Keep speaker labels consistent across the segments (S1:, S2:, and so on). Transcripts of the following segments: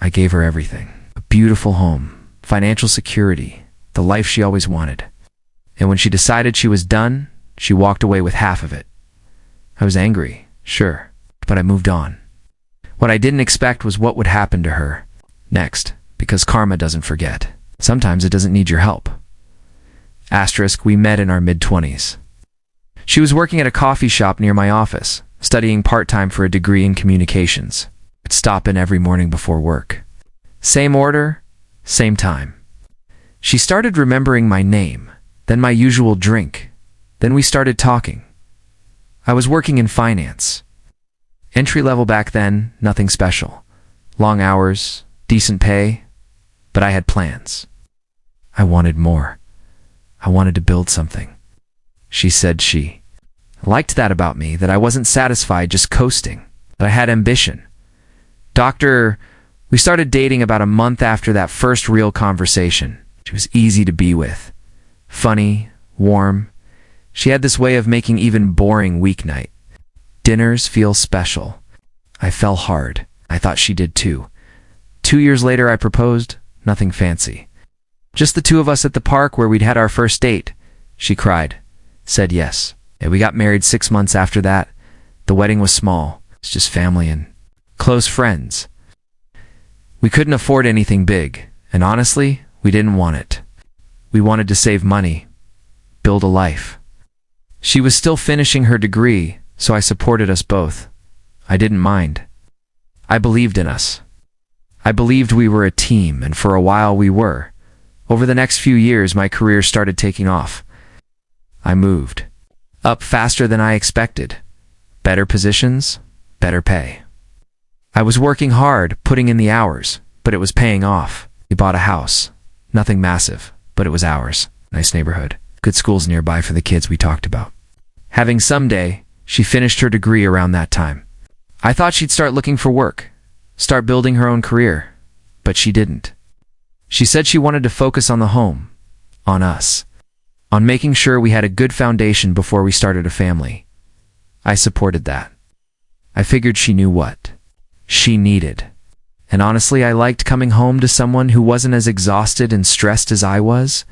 S1: I gave her everything. A beautiful home, financial security, the life she always wanted. And when she decided she was done, she walked away with half of it. I was angry, sure, but I moved on. What I didn't expect was what would happen to her next, because karma doesn't forget. Sometimes it doesn't need your help. Asterisk, we met in our mid-20s. She was working at a coffee shop near my office, studying part-time for a degree in communications. I'd stop in every morning before work. Same order, same time. She started remembering my name, then my usual drink. Then we started talking. I was working in finance. Entry level back then, nothing special. Long hours, decent pay, but I had plans. I wanted more. I wanted to build something. She said she liked that about me, that I wasn't satisfied just coasting, that I had ambition. We started dating about a month after that first real conversation. She was easy to be with. Funny, warm. She had this way of making even boring weeknight dinners feel special. I fell hard. I thought she did too. 2 years later, I proposed. Nothing fancy. Just the two of us at the park where we'd had our first date. She cried. Said yes. Yeah, we got married 6 months after that. The wedding was small. It's just family and close friends. We couldn't afford anything big, and honestly, we didn't want it. We wanted to save money, build a life. She was still finishing her degree, so I supported us both. I didn't mind. I believed in us. I believed we were a team, and for a while we were. Over the next few years, my career started taking off. I moved up faster than I expected. Better positions, better pay. I was working hard, putting in the hours, but it was paying off. We bought a house. Nothing massive, but it was ours. Nice neighborhood. Good schools nearby for the kids we talked about. Having someday, she finished her degree around that time. I thought she'd start looking for work, start building her own career, but she didn't. She said she wanted to focus on the home, on us, on making sure we had a good foundation before we started a family. I supported that. I figured she knew what she needed. And honestly, I liked coming home to someone who wasn't as exhausted and stressed as I was.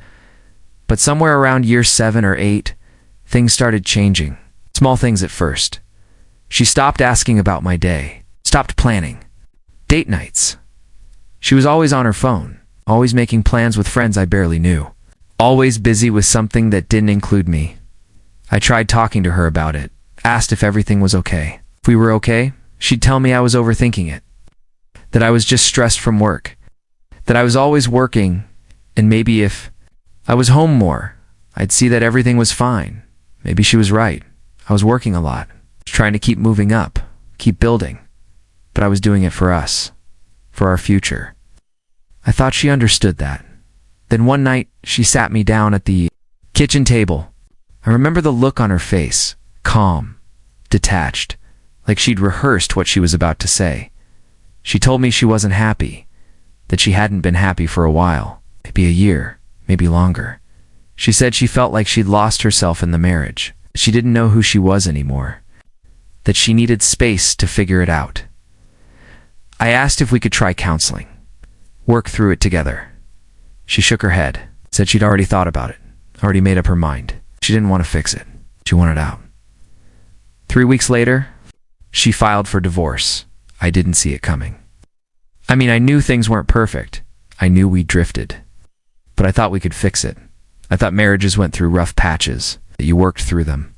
S1: But somewhere around year 7 or 8, things started changing. Small things at first. She stopped asking about my day, stopped planning. Date nights. She was always on her phone, always making plans with friends I barely knew, always busy with something that didn't include me. I tried talking to her about it, asked if everything was okay. If we were okay, she'd tell me I was overthinking it, that I was just stressed from work, that I was always working, and maybe if I was home more, I'd see that everything was fine. Maybe she was right. I was working a lot, trying to keep moving up, keep building, but I was doing it for us, for our future. I thought she understood that. Then one night, she sat me down at the kitchen table. I remember the look on her face, calm, detached, like she'd rehearsed what she was about to say. She told me she wasn't happy, that she hadn't been happy for a while, maybe a year, maybe longer. She said she felt like she'd lost herself in the marriage. She didn't know who she was anymore, that she needed space to figure it out. I asked if we could try counseling, work through it together. She shook her head, said she'd already thought about it, already made up her mind. She didn't want to fix it. She wanted out. 3 weeks later, she filed for divorce. I didn't see it coming. I mean, I knew things weren't perfect. I knew we drifted. But I thought we could fix it. I thought marriages went through rough patches, that you worked through them.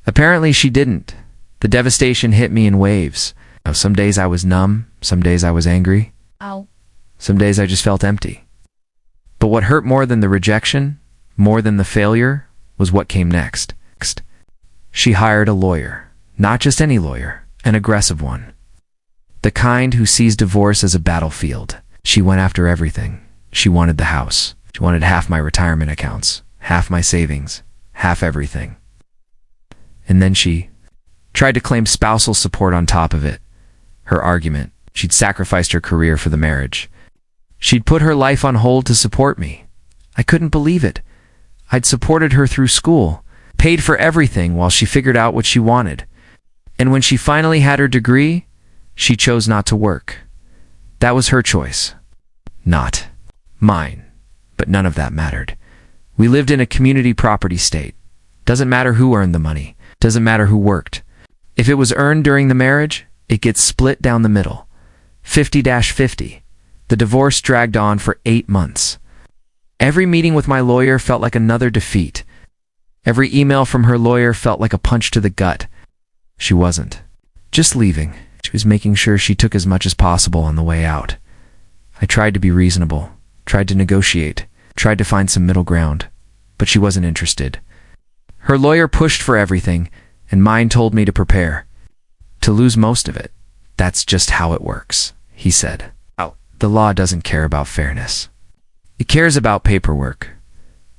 S1: Apparently she didn't. The devastation hit me in waves. Some days I was numb, some days I was angry.
S2: Ow.
S1: Some days I just felt empty. But what hurt more than the rejection, more than the failure, was what came next. She hired a lawyer. Not just any lawyer, an aggressive one. The kind who sees divorce as a battlefield. She went after everything. She wanted the house. She wanted half my retirement accounts, half my savings, half everything. And then she tried to claim spousal support on top of it. Her argument, she'd sacrificed her career for the marriage. She'd put her life on hold to support me. I couldn't believe it. I'd supported her through school, paid for everything while she figured out what she wanted. And when she finally had her degree, she chose not to work. That was her choice, not mine. But none of that mattered. We lived in a community property state. Doesn't matter who earned the money. Doesn't matter who worked. If it was earned during the marriage, it gets split down the middle. 50-50. The divorce dragged on for 8 months. Every meeting with my lawyer felt like another defeat. Every email from her lawyer felt like a punch to the gut. She wasn't just leaving. She was making sure she took as much as possible on the way out. I tried to be reasonable, tried to negotiate, tried to find some middle ground, but she wasn't interested. Her lawyer pushed for everything, and mine told me to prepare. To lose most of it. That's just how it works, he said. Oh, the law doesn't care about fairness. It cares about paperwork.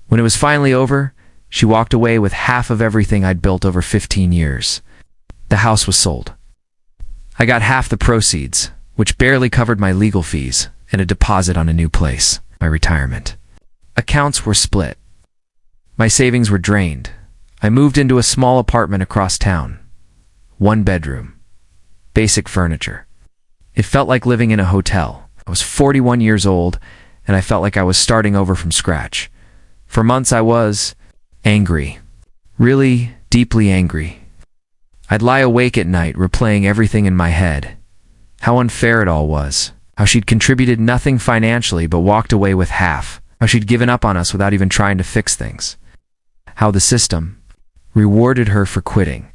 S1: When it was finally over, she walked away with half of everything I'd built over 15 years. The house was sold. I got half the proceeds, which barely covered my legal fees, and a deposit on a new place, my retirement. Accounts were split. My savings were drained. I moved into a small apartment across town. 1 bedroom. Basic furniture. It felt like living in a hotel. I was 41 years old, and I felt like I was starting over from scratch. For months I was angry. Really deeply angry. I'd lie awake at night replaying everything in my head. How unfair it all was. How she'd contributed nothing financially but walked away with half. How she'd given up on us without even trying to fix things. How the system rewarded her for quitting.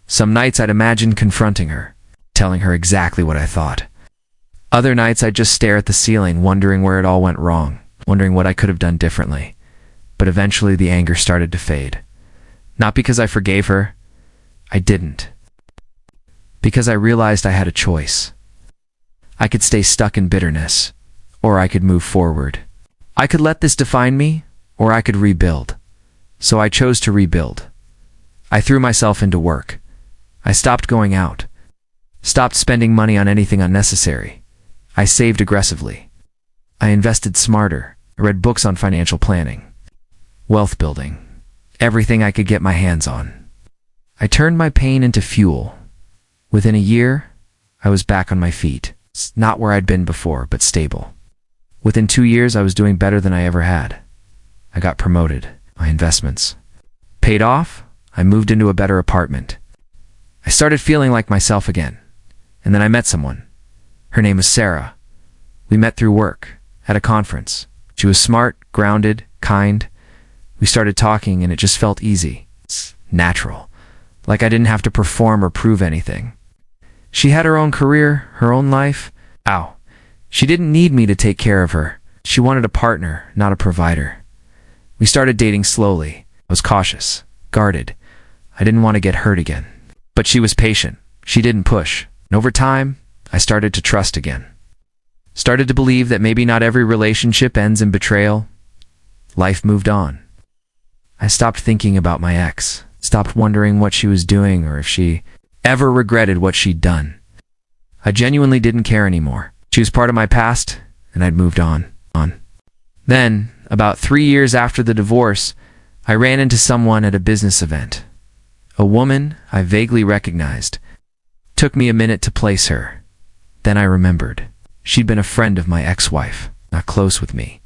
S1: Some nights I'd imagine confronting her, telling her exactly what I thought. Other nights I'd just stare at the ceiling, wondering where it all went wrong, wondering what I could have done differently. But eventually the anger started to fade. Not because I forgave her. I didn't. Because I realized I had a choice. I could stay stuck in bitterness, or I could move forward. I could let this define me, or I could rebuild. So I chose to rebuild. I threw myself into work. I stopped going out. Stopped spending money on anything unnecessary. I saved aggressively. I invested smarter. I read books on financial planning, wealth building, everything I could get my hands on. I turned my pain into fuel. Within a year, I was back on my feet. Not where I'd been before, but stable. Within 2 years, I was doing better than I ever had. I got promoted. My investments paid off. I moved into a better apartment. I started feeling like myself again. And then I met someone. Her name was Sarah. We met through work, at a conference. She was smart, grounded, kind. We started talking and it just felt easy. It's natural. Like I didn't have to perform or prove anything. She had her own career, her own life. Ow. She didn't need me to take care of her. She wanted a partner, not a provider. We started dating slowly. I was cautious, guarded. I didn't want to get hurt again. But she was patient. She didn't push. And over time, I started to trust again. Started to believe that maybe not every relationship ends in betrayal. Life moved on. I stopped thinking about my ex. Stopped wondering what she was doing or if she ever regretted what she'd done. I genuinely didn't care anymore. She was part of my past, and I'd moved on. Then, about 3 years after the divorce, I ran into someone at a business event. A woman I vaguely recognized. Took me a minute to place her. Then I remembered. She'd been a friend of my ex-wife, not close with me,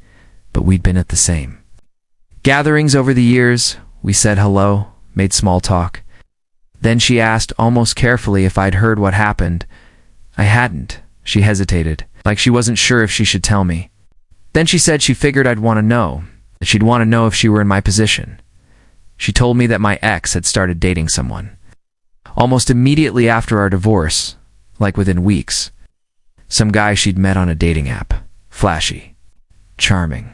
S1: but we'd been at the same gatherings over the years. We said hello, made small talk. Then she asked, almost carefully, if I'd heard what happened. I hadn't. She hesitated, like she wasn't sure if she should tell me. Then she said she figured I'd want to know, that she'd want to know if she were in my position. She told me that my ex had started dating someone. Almost immediately after our divorce, like within weeks. Some guy she'd met on a dating app. Flashy. Charming.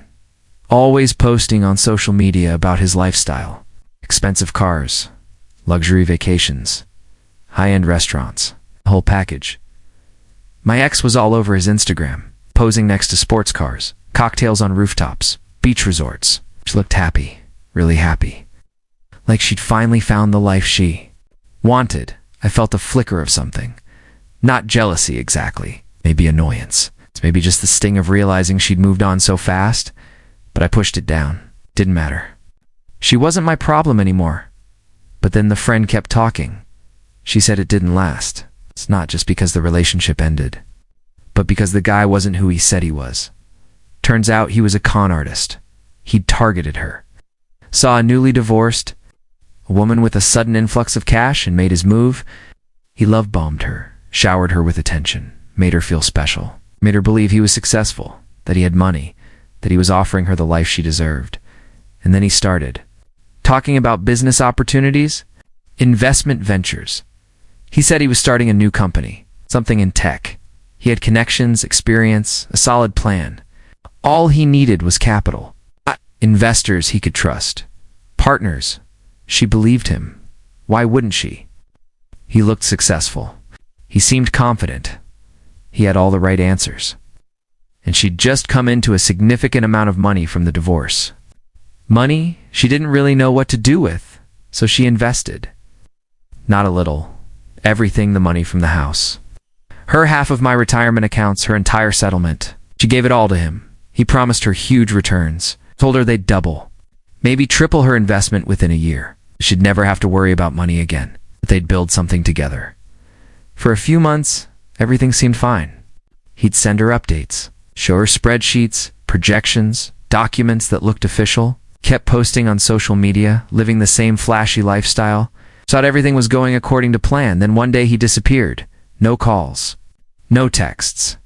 S1: Always posting on social media about his lifestyle. Expensive cars. Luxury vacations. High-end restaurants. The whole package. My ex was all over his Instagram, posing next to sports cars, cocktails on rooftops, beach resorts. She looked happy. Really happy. Like she'd finally found the life she wanted. I felt a flicker of something. Not jealousy exactly. Maybe annoyance. It's maybe just the sting of realizing she'd moved on so fast. But I pushed it down. Didn't matter. She wasn't my problem anymore. But then the friend kept talking. She said it didn't last. It's not just because the relationship ended, but but because the guy wasn't who he said he was. Turns out he was a con artist. He'd targeted her. Saw a newly divorced, a woman with a sudden influx of cash, and made his move. He love-bombed her, showered her with attention, made her feel special, made her believe he was successful, that he had money, that he was offering her the life she deserved. And then he started talking about business opportunities, investment ventures. He said he was starting a new company, something in tech. He had connections, experience, a solid plan. All he needed was capital. Investors he could trust. Partners. She believed him. Why wouldn't she? He looked successful. He seemed confident. He had all the right answers. And she'd just come into a significant amount of money from the divorce. Money she didn't really know what to do with, so she invested. Not a little. Everything, the money from the house. Her half of my retirement accounts, her entire settlement. She gave it all to him. He promised her huge returns, told her they'd double, maybe triple her investment within a year. She'd never have to worry about money again, that they'd build something together. For a few months, everything seemed fine. He'd send her updates, show her spreadsheets, projections, documents that looked official, kept posting on social media, living the same flashy lifestyle, thought everything was going according to plan. Then one day he disappeared. No calls, no texts.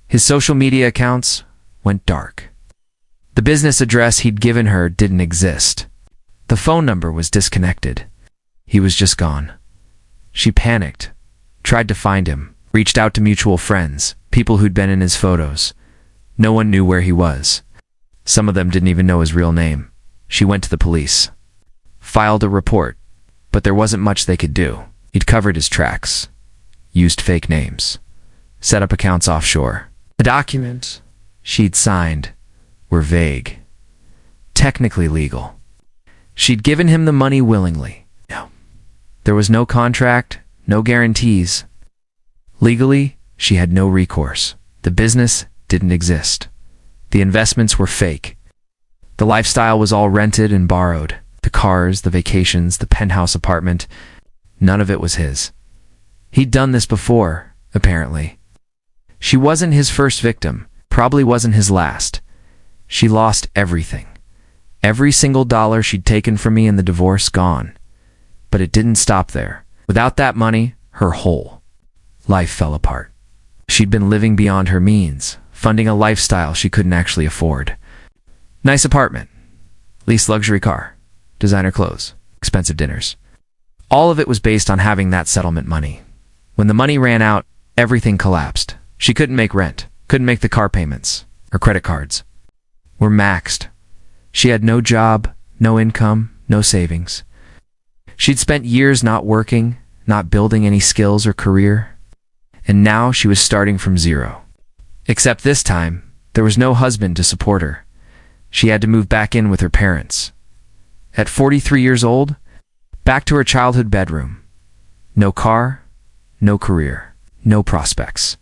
S1: His social media accounts went dark. The business address he'd given her didn't exist. The phone number was disconnected. He was just gone. She panicked, tried to find him, reached out to mutual friends, people who'd been in his photos. No one knew where he was. Some of them didn't even know his real name. She went to the police, filed a report, but there wasn't much they could do. He'd covered his tracks, used fake names, set up accounts offshore. The documents she'd signed were vague, technically legal. She'd given him the money willingly. No. There was no contract, no guarantees. Legally, she had no recourse. The business didn't exist. The investments were fake. The lifestyle was all rented and borrowed. The cars, the vacations, the penthouse apartment, none of it was his. He'd done this before, apparently. She wasn't his first victim, probably wasn't his last. She lost everything. Every single dollar she'd taken from me in the divorce, gone. But it didn't stop there. Without that money, her whole life fell apart. She'd been living beyond her means, funding a lifestyle she couldn't actually afford. Nice apartment, leased luxury car, designer clothes, expensive dinners. All of it was based on having that settlement money. When the money ran out, everything collapsed. She couldn't make rent, couldn't make the car payments. Her credit cards were maxed. She had no job, no income, no savings. She'd spent years not working, not building any skills or career. And now she was starting from zero. Except this time, there was no husband to support her. She had to move back in with her parents. At 43 years old, back to her childhood bedroom. No car, no career, no prospects.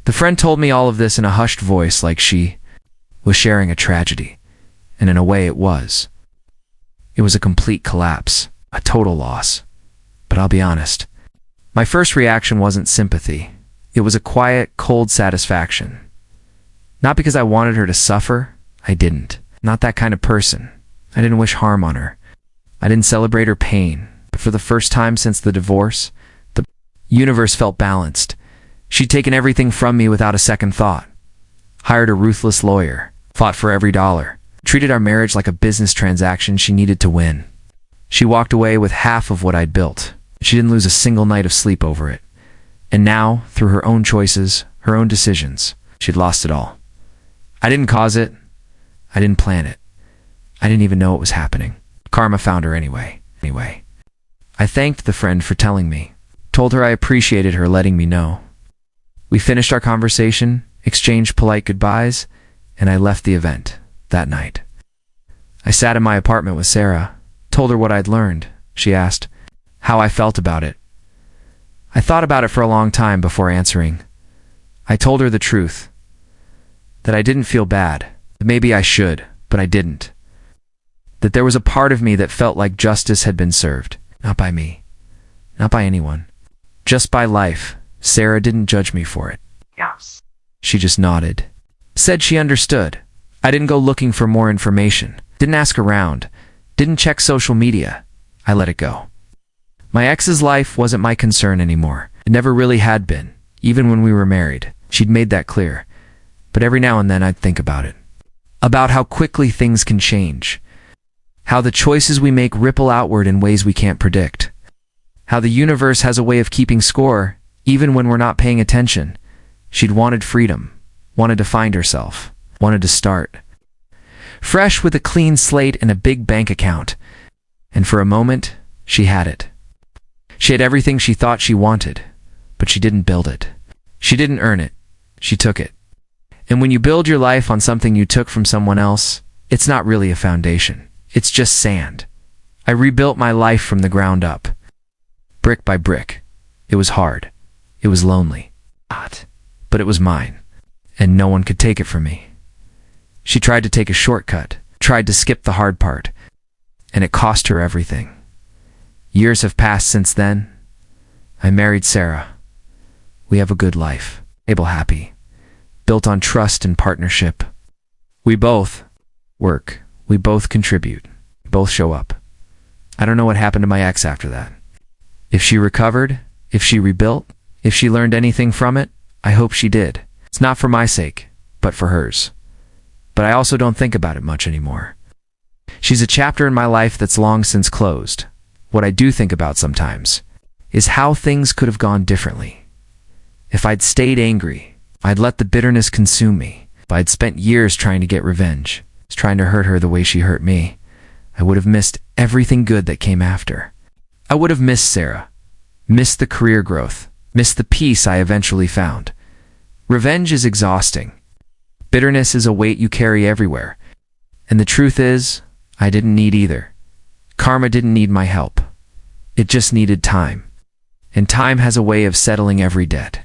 S1: The friend told me all of this in a hushed voice, like she was sharing a tragedy. And in a way it was. It was a complete collapse, a total loss. But I'll be honest, my first reaction wasn't sympathy. It was a quiet, cold satisfaction. Not because I wanted her to suffer, I didn't. Not that kind of person. I didn't wish harm on her. I didn't celebrate her pain. But for the first time since the divorce, the universe felt balanced. She'd taken everything from me without a second thought. Hired a ruthless lawyer, fought for every dollar, treated our marriage like a business transaction she needed to win. She walked away with half of what I'd built. She didn't lose a single night of sleep over it. And now, through her own choices, her own decisions, she'd lost it all. I didn't cause it. I didn't plan it. I didn't even know it was happening. Karma found her anyway. I thanked the friend for telling me, told her I appreciated her letting me know. We finished our conversation, exchanged polite goodbyes, and I left the event that night. I sat in my apartment with Sarah, told her what I'd learned. She asked how I felt about it. I thought about it for a long time before answering. I told her the truth, that I didn't feel bad, that maybe I should, but I didn't. That there was a part of me that felt like justice had been served, not by me, not by anyone, just by life. Sarah didn't judge me for it.
S2: Yes.
S1: She just nodded. Said she understood. I didn't go looking for more information. Didn't ask around. Didn't check social media. I let it go. My ex's life wasn't my concern anymore. It never really had been, even when we were married. She'd made that clear. But every now and then I'd think about it. About how quickly things can change. How the choices we make ripple outward in ways we can't predict. How the universe has a way of keeping score, even when we're not paying attention. She'd wanted freedom, wanted to find herself, wanted to start. Fresh with a clean slate and a big bank account. And for a moment, she had it. She had everything she thought she wanted, but she didn't build it. She didn't earn it. She took it. And when you build your life on something you took from someone else, it's not really a foundation. It's just sand. I rebuilt my life from the ground up. Brick by brick. It was hard. It was lonely. But it was mine. And no one could take it from me. She tried to take a shortcut, tried to skip the hard part. And it cost her everything. Years have passed since then. I married Sarah. We have a good life. Able, happy. Built on trust and partnership. We both work. We both contribute. We both show up. I don't know what happened to my ex after that. If she recovered, if she rebuilt, if she learned anything from it, I hope she did. It's not for my sake, but for hers. But I also don't think about it much anymore. She's a chapter in my life that's long since closed. What I do think about sometimes is how things could have gone differently. If I'd stayed angry, if I'd let the bitterness consume me, if I'd spent years trying to get revenge, trying to hurt her the way she hurt me, I would have missed everything good that came after. I would have missed Sarah, missed the career growth, missed the peace I eventually found. Revenge is exhausting. Bitterness is a weight you carry everywhere. And the truth is, I didn't need either. Karma didn't need my help. It just needed time. And time has a way of settling every debt.